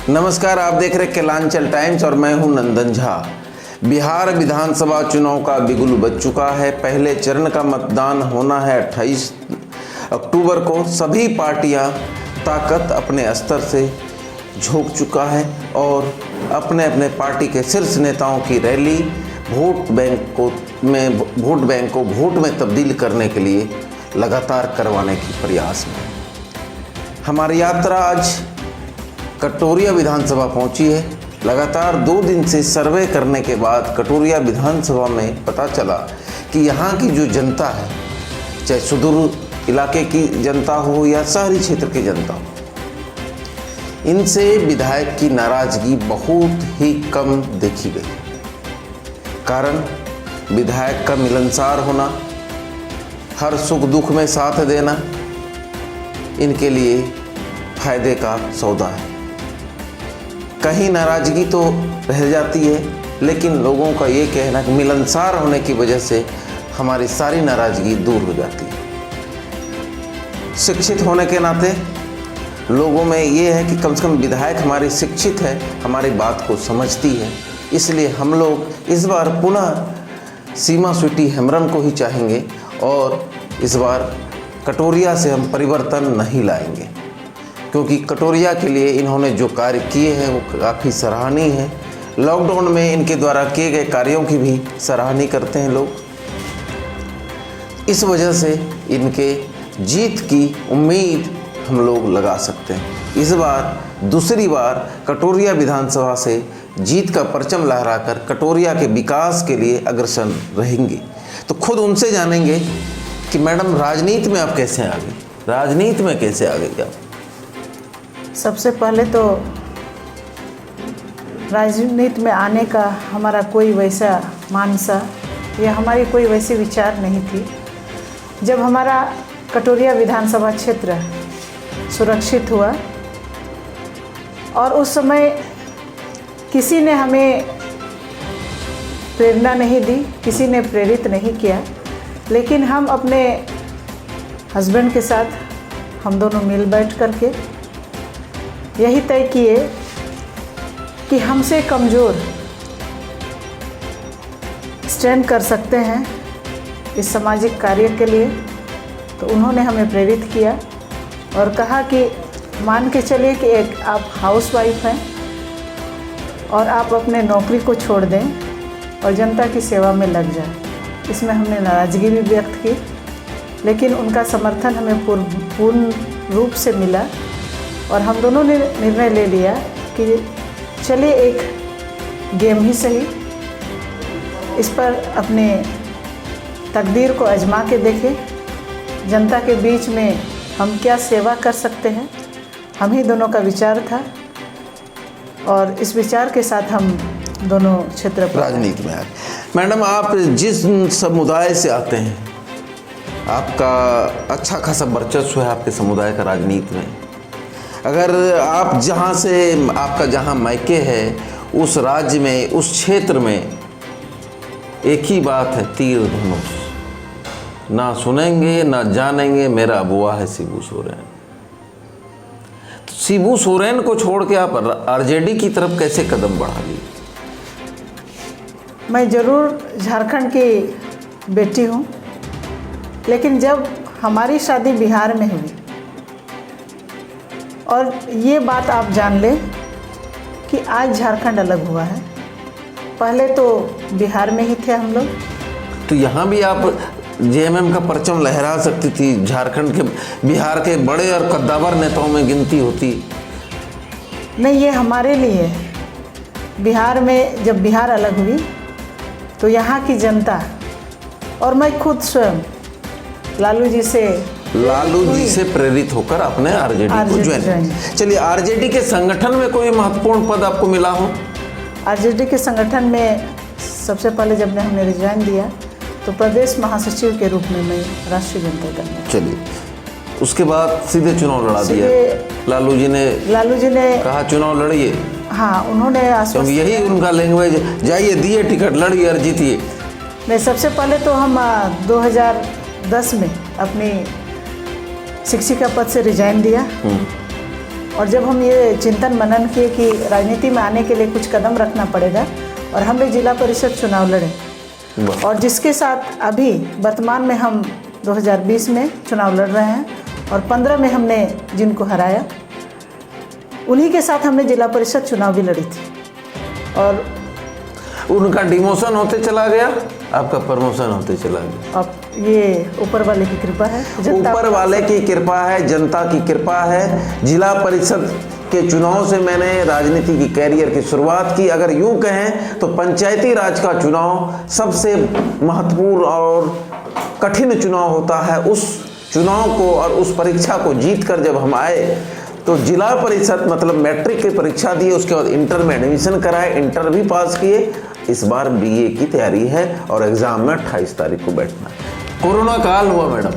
नमस्कार, आप देख रहे केलांचल टाइम्स और मैं हूं नंदन झा। बिहार विधानसभा चुनाव का बिगुल बज चुका है। पहले चरण का मतदान होना है 28 अक्टूबर को। सभी पार्टियां ताकत अपने स्तर से झोंक चुका है और अपने अपने पार्टी के शीर्ष नेताओं की रैली वोट बैंक को वोट में तब्दील करने के लिए लगातार करवाने की प्रयास में। हमारी यात्रा आज कटोरिया विधानसभा पहुंची है। लगातार 2 दिन से सर्वे करने के बाद कटोरिया विधानसभा में पता चला कि यहाँ की जो जनता है, चाहे सुदूर इलाके की जनता हो या शहरी क्षेत्र की जनता हो, इनसे विधायक की नाराजगी बहुत ही कम देखी गई। कारण विधायक का मिलनसार होना, हर सुख दुख में साथ देना इनके लिए फायदे का सौदा है। कहीं नाराजगी तो रह जाती है, लेकिन लोगों का ये कहना कि मिलनसार होने की वजह से हमारी सारी नाराजगी दूर हो जाती है। शिक्षित होने के नाते लोगों में ये है कि कम से कम विधायक हमारी शिक्षित है, हमारी बात को समझती है। इसलिए हम लोग इस बार पुनः सीमा स्वीटी हेम्ब्रम को ही चाहेंगे और इस बार कटोरिया से हम परिवर्तन नहीं लाएंगे, क्योंकि कटोरिया के लिए इन्होंने जो कार्य किए हैं वो काफ़ी सराहनीय है। लॉकडाउन में इनके द्वारा किए गए कार्यों की भी सराहनीय करते हैं लोग। इस वजह से इनके जीत की उम्मीद हम लोग लगा सकते हैं। इस बार दूसरी बार कटोरिया विधानसभा से जीत का परचम लहराकर कटोरिया के विकास के लिए अग्रसर रहेंगे। तो खुद उनसे जानेंगे कि मैडम राजनीति में आप कैसे आ गई, राजनीति में कैसे आ गई आप? सबसे पहले तो राजनीति में आने का हमारा कोई वैसा मानसा या हमारी कोई वैसी विचार नहीं थी। जब हमारा कटोरिया विधानसभा क्षेत्र सुरक्षित हुआ और उस समय किसी ने हमें प्रेरणा नहीं दी, किसी ने प्रेरित नहीं किया, लेकिन हम अपने हस्बैंड के साथ हम दोनों मिल बैठ करके यही तय किए कि हमसे कमज़ोर स्टैंड कर सकते हैं इस सामाजिक कार्य के लिए। तो उन्होंने हमें प्रेरित किया और कहा कि मान के चलिए कि एक आप हाउसवाइफ हैं और आप अपने नौकरी को छोड़ दें और जनता की सेवा में लग जाए। इसमें हमने नाराज़गी भी व्यक्त की, लेकिन उनका समर्थन हमें पूर्ण रूप से मिला और हम दोनों ने निर्णय ले लिया कि चलिए एक गेम ही सही, इस पर अपने तकदीर को आजमा के देखें। जनता के बीच में हम क्या सेवा कर सकते हैं, हम ही दोनों का विचार था और इस विचार के साथ हम दोनों क्षेत्र पर राजनीति में आए। मैडम, आप जिस समुदाय से आते हैं, आपका अच्छा खासा वर्चस्व है आपके समुदाय का राजनीति में। अगर आप जहाँ से आपका जहाँ मायके है उस राज्य में, उस क्षेत्र में एक ही बात है, तीर धनुष। ना सुनेंगे ना जानेंगे, मेरा बुआ है शिबू सोरेन। तो शिबू सोरेन को छोड़ के आप आरजेडी की तरफ कैसे कदम बढ़ा लिए? मैं ज़रूर झारखंड की बेटी हूँ, लेकिन जब हमारी शादी बिहार में हुई, और ये बात आप जान लें कि आज झारखंड अलग हुआ है। पहले तो बिहार में ही थे हम लोग। तो यहाँ भी आप जेएमएम का परचम लहरा सकती थी। झारखंड के, बिहार के बड़े और कद्दावर नेताओं में गिनती होती। नहीं, ये हमारे लिए बिहार में जब बिहार अलग हुई तो यहाँ की जनता और मैं खुद स्वयं लालू जी से प्रेरित होकर अपने आरजेडी को ज्वाइन। चलिए, आरजेडी के संगठन में कोई महत्वपूर्ण पद आपको मिला हो? आरजेडी के संगठन में सबसे पहले जब हमने रिजाइन दिया तो प्रदेश महासचिव के रूप में मैं राष्ट्रीय जनता दल में। चलिए, उसके बाद सीधे चुनाव लड़ा दिया लालू जी ने कहा चुनाव लड़िए। हाँ, उन्होंने तो यही उनका लैंग्वेज, जाइए दिए टिकट, लड़िए और जीतिए। नहीं, सबसे पहले तो हम 2010 में अपनी शिक्षिका पद से रिजाइन दिया और जब हम ये चिंतन मनन किए कि राजनीति में आने के लिए कुछ कदम रखना पड़ेगा और हमने जिला परिषद चुनाव लड़े, और जिसके साथ अभी वर्तमान में हम 2020 में चुनाव लड़ रहे हैं और 15 में हमने जिनको हराया, उन्हीं के साथ हमने जिला परिषद चुनाव भी लड़ी थी। और उनका डिमोशन होते चला गया, आपका प्रमोशन होते चला गया। अब ये ऊपर वाले की कृपा है, ऊपर वाले की कृपा है, जनता की कृपा है। जिला परिषद के चुनाव से मैंने राजनीति की कैरियर की शुरुआत की। अगर यूं कहें तो पंचायती राज का चुनाव सबसे महत्वपूर्ण और कठिन चुनाव होता है। उस चुनाव को और उस परीक्षा को जीतकर जब हम आए तो जिला परिषद मतलब मैट्रिक की परीक्षा दी, उसके बाद इंटर में एडमिशन कराए, इंटर भी पास किए। इस बार बीए की तैयारी है और एग्जाम में 28 तारीख को बैठना है। कोरोना काल हुआ मैडम,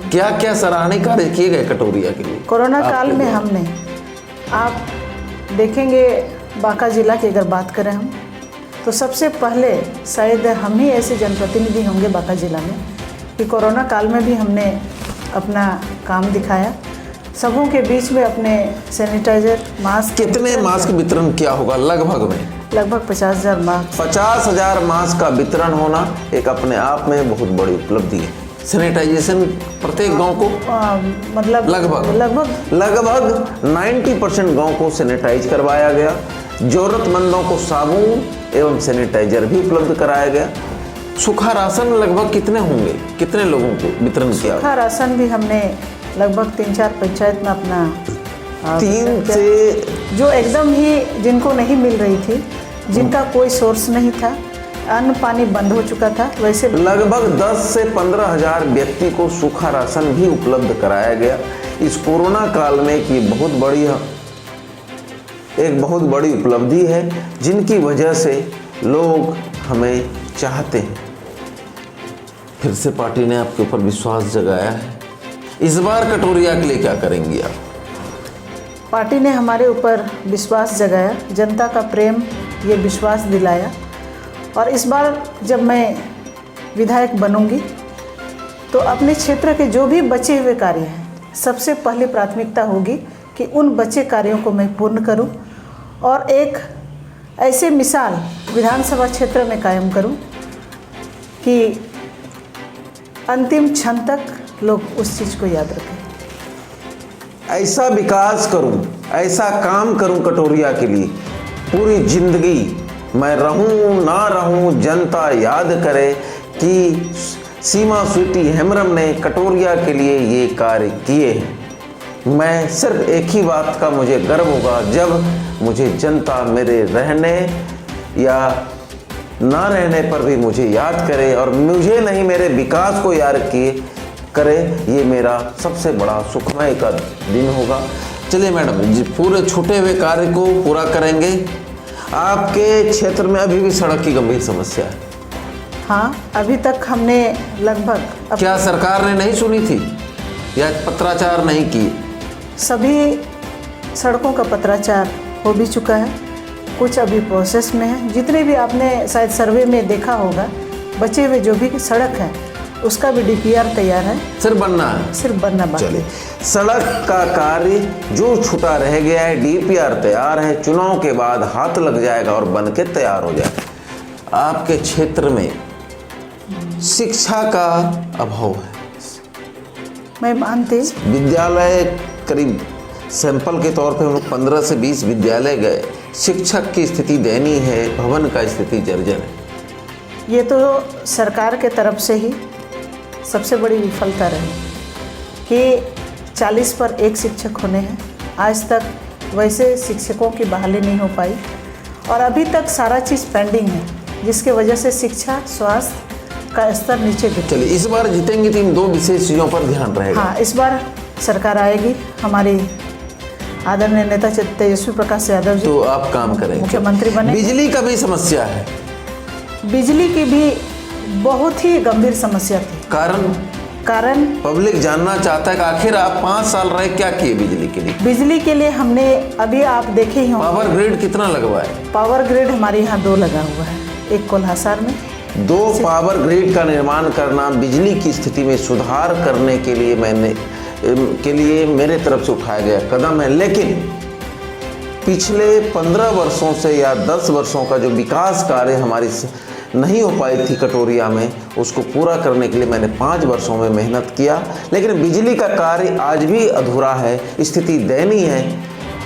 क्या क्या सराहनीय कार्य किए गए कटोरिया के लिए? कोरोना काल में हमने, आप देखेंगे बांका जिला की अगर बात करें हम, तो सबसे पहले शायद हम ही ऐसे जनप्रतिनिधि होंगे बांका जिला में कि कोरोना काल में भी हमने अपना काम दिखाया। सबों के बीच में अपने सैनिटाइजर, मास्क, कितने मास्क वितरण किया होगा लगभग में? लगभग 50,000 मास्क। 50,000 मास्क का वितरण होना एक अपने आप में बहुत बड़ी उपलब्धि है। सैनिटाइजेशन प्रत्येक गांव को मतलब लगभग 90% गांव को सैनिटाइज करवाया गया। जरूरतमंदों को साबुन एवं सैनिटाइजर भी उपलब्ध कराया गया। सूखा राशन लगभग कितने होंगे, कितने लोगों को वितरण किया? सूखा राशन भी हमने लगभग 3-4 पंचायत में अपना 3 से जो एकदम ही जिनको नहीं मिल रही थी, जिनका कोई सोर्स नहीं था, अन्न पानी बंद हो चुका था, वैसे लगभग 10 से 15,000 व्यक्ति को सूखा राशन भी उपलब्ध कराया गया। इस कोरोना काल में एक बहुत बड़ी उपलब्धि है, जिनकी वजह से लोग हमें चाहते हैं। फिर से पार्टी ने आपके ऊपर विश्वास जगाया है। इस बार कटोरिया के लिए क्या करेंगी आप? पार्टी ने हमारे ऊपर विश्वास जगाया, जनता का प्रेम ये विश्वास दिलाया, और इस बार जब मैं विधायक बनूंगी तो अपने क्षेत्र के जो भी बचे हुए कार्य हैं, सबसे पहली प्राथमिकता होगी कि उन बचे कार्यों को मैं पूर्ण करूं और एक ऐसे मिसाल विधानसभा क्षेत्र में कायम करूं कि अंतिम क्षण तक लोग उस चीज़ को याद रखें। ऐसा विकास करूं, ऐसा काम करूं कटोरिया के लिए, पूरी जिंदगी मैं रहूं ना रहूं जनता याद करे कि सीमा स्वीटी हेम्ब्रम ने कटोरिया के लिए ये कार्य किए हैं। मैं सिर्फ एक ही बात का मुझे गर्व होगा, जब मुझे जनता मेरे रहने या ना रहने पर भी मुझे याद करे और मुझे नहीं मेरे विकास को याद करे। ये मेरा सबसे बड़ा सुखमय का दिन होगा। चलिए मैडम जी, पूरे छूटे हुए कार्य को पूरा करेंगे। आपके क्षेत्र में अभी भी सड़क की गंभीर समस्या है? हाँ, अभी तक हमने लगभग क्या सरकार ने नहीं सुनी थी या पत्राचार नहीं किए? सभी सड़कों का पत्राचार हो भी चुका है, कुछ अभी प्रोसेस में है। जितने भी आपने शायद सर्वे में देखा होगा, बचे हुए जो भी सड़क है उसका भी डीपीआर तैयार है, सिर्फ बनना है, सिर्फ बनना बाकी। चलिए, सड़क का कार्य जो छूटा रह गया है, डीपीआर तैयार है, चुनाव के बाद हाथ लग जाएगा और बन के तैयार हो जाएगा। आपके क्षेत्र में शिक्षा का अभाव है, मैं मानती, विद्यालय करीब सैंपल के तौर पे हम लोग 15 से 20 विद्यालय गए, शिक्षक की स्थिति दयनीय है, भवन का स्थिति जर्जर है। ये तो सरकार के तरफ से ही सबसे बड़ी विफलता रही कि 40 पर 1 शिक्षक होने हैं। आज तक वैसे शिक्षकों की बहाली नहीं हो पाई और अभी तक सारा चीज़ पेंडिंग है, जिसके वजह से शिक्षा स्वास्थ्य का स्तर नीचे गिर। चलिए, इस बार जीतेंगे तो इन 2 विशेष चीज़ों पर ध्यान रहेगा। हाँ, इस बार सरकार आएगी, हमारी आदरणीय नेता तेजस्वी प्रकाश यादव जी तो आप काम करेंगे, मुख्यमंत्री बने। बिजली का भी समस्या है? बिजली की भी बहुत ही गंभीर समस्या थी। कारण पब्लिक जानना चाहता है कि आखिर आप 5 साल रहे क्या किए बिजली के लिए? बिजली के लिए हमने अभी आप देखे ही होंगे, पावर ग्रिड कितना लगवाए? पावर ग्रिड हमारे यहाँ 2 लगा हुआ है, एक कोल्हासार में। 2 पावर ग्रिड का निर्माण करना बिजली की स्थिति में सुधार करने के लिए मेरे तरफ से उठाया गया कदम है, लेकिन पिछले 15 वर्षों से या 10 वर्षों का जो विकास कार्य हमारी नहीं हो पाई थी कटोरिया में, उसको पूरा करने के लिए मैंने 5 वर्षों में मेहनत किया, लेकिन बिजली का कार्य आज भी अधूरा है। स्थिति दयनीय है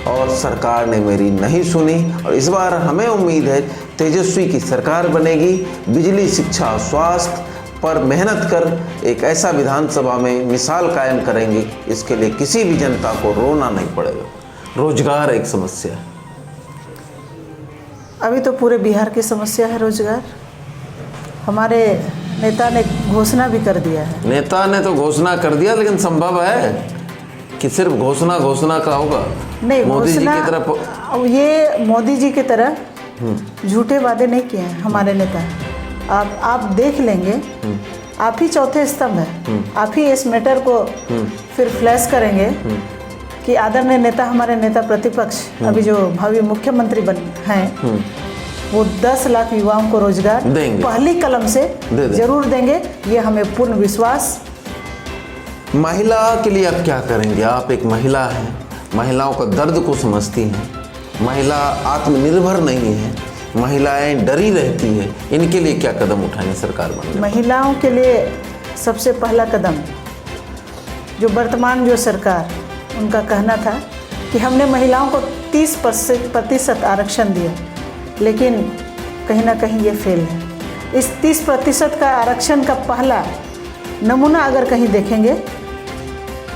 और सरकार ने मेरी नहीं सुनी। और इस बार हमें उम्मीद है तेजस्वी की सरकार बनेगी। बिजली, शिक्षा, स्वास्थ्य पर मेहनत कर एक ऐसा विधानसभा में मिसाल कायम करेंगे, इसके लिए किसी भी जनता को रोना नहीं पड़ेगा। रोजगार एक समस्या है, अभी तो पूरे बिहार की समस्या है रोजगार। हमारे नेता ने घोषणा भी कर दिया है। नेता ने तो घोषणा कर दिया, लेकिन संभव है कि सिर्फ घोषणा का होगा? नहीं, मोदी जी की घोषणा, तरह ये मोदी जी की तरह झूठे वादे नहीं किए हैं हमारे नेता। आप देख लेंगे, आप ही चौथे स्तंभ है। आप ही इस मैटर को फिर फ्लैश करेंगे कि आदरणीय नेता, हमारे नेता प्रतिपक्ष अभी जो भावी मुख्यमंत्री हैं, वो 10 लाख युवाओं को रोजगार देंगे, पहली कलम से जरूर देंगे, ये हमें पूर्ण विश्वास। महिला के लिए आप क्या करेंगे? आप एक महिला हैं, महिलाओं का दर्द को समझती हैं, महिला आत्मनिर्भर नहीं है, महिलाएं डरी रहती हैं, इनके लिए क्या कदम उठाएंगे सरकार बनने? महिलाओं के लिए सबसे पहला कदम, जो वर्तमान जो सरकार, उनका कहना था कि हमने महिलाओं को 30% आरक्षण दिया, लेकिन कहीं ना कहीं ये फेल है। इस 30% का आरक्षण का पहला नमूना अगर कहीं देखेंगे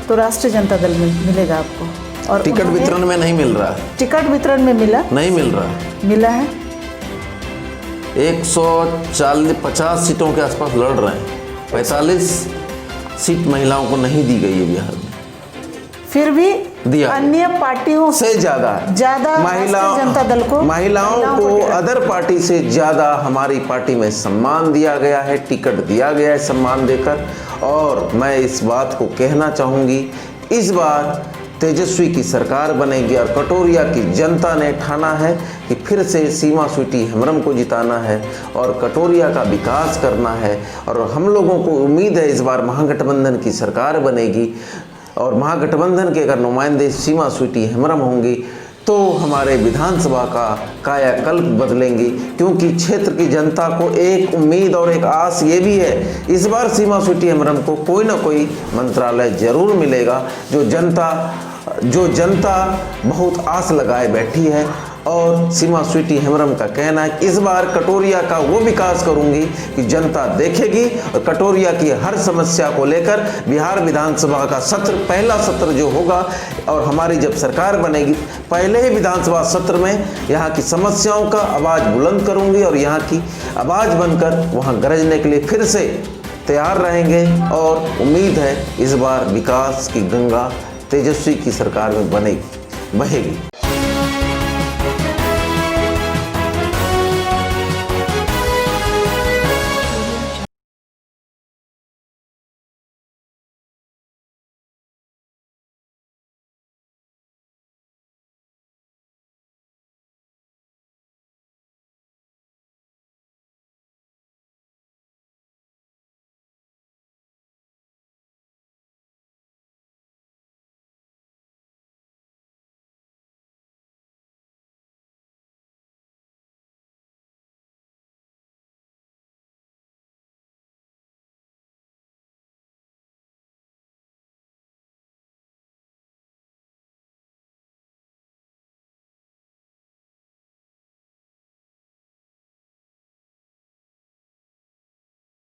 तो राष्ट्रीय जनता दल में मिलेगा आपको। और टिकट वितरण में नहीं मिल रहा है। टिकट वितरण में नहीं मिल रहा, मिला है। 150 सीटों के आसपास लड़ रहे हैं, 45 सीट महिलाओं को नहीं दी गई है बिहार में। फिर भी दिया अन्य पार्टियों से ज्यादा जनता दल को, महिलाओं को अदर पार्टी से ज्यादा हमारी पार्टी में सम्मान दिया गया है, टिकट दिया गया है सम्मान देकर। और मैं इस बात को कहना चाहूँगी, इस बार तेजस्वी की सरकार बनेगी और कटोरिया की जनता ने ठाना है कि फिर से सीमा स्वीटी हेम्ब्रम को जिताना है और कटोरिया का विकास करना है। और हम लोगों को उम्मीद है इस बार महागठबंधन की सरकार बनेगी और महागठबंधन के अगर नुमाइंदे सीमा स्वीटी हेम्ब्रम होंगी तो हमारे विधानसभा का कायाकल्प बदलेंगी, क्योंकि क्षेत्र की जनता को एक उम्मीद और एक आस ये भी है, इस बार सीमा स्वीटी हेम्ब्रम को कोई ना कोई मंत्रालय जरूर मिलेगा। जो जनता बहुत आस लगाए बैठी है। और सीमा स्वीटी हेम्ब्रम का कहना है कि इस बार कटोरिया का वो विकास करूंगी कि जनता देखेगी और कटोरिया की हर समस्या को लेकर बिहार विधानसभा का पहला सत्र जो होगा और हमारी जब सरकार बनेगी, पहले ही विधानसभा सत्र में यहाँ की समस्याओं का आवाज़ बुलंद करूंगी और यहाँ की आवाज़ बनकर वहाँ गरजने के लिए फिर से तैयार रहेंगे। और उम्मीद है इस बार विकास की गंगा तेजस्वी की सरकार में बहेगी।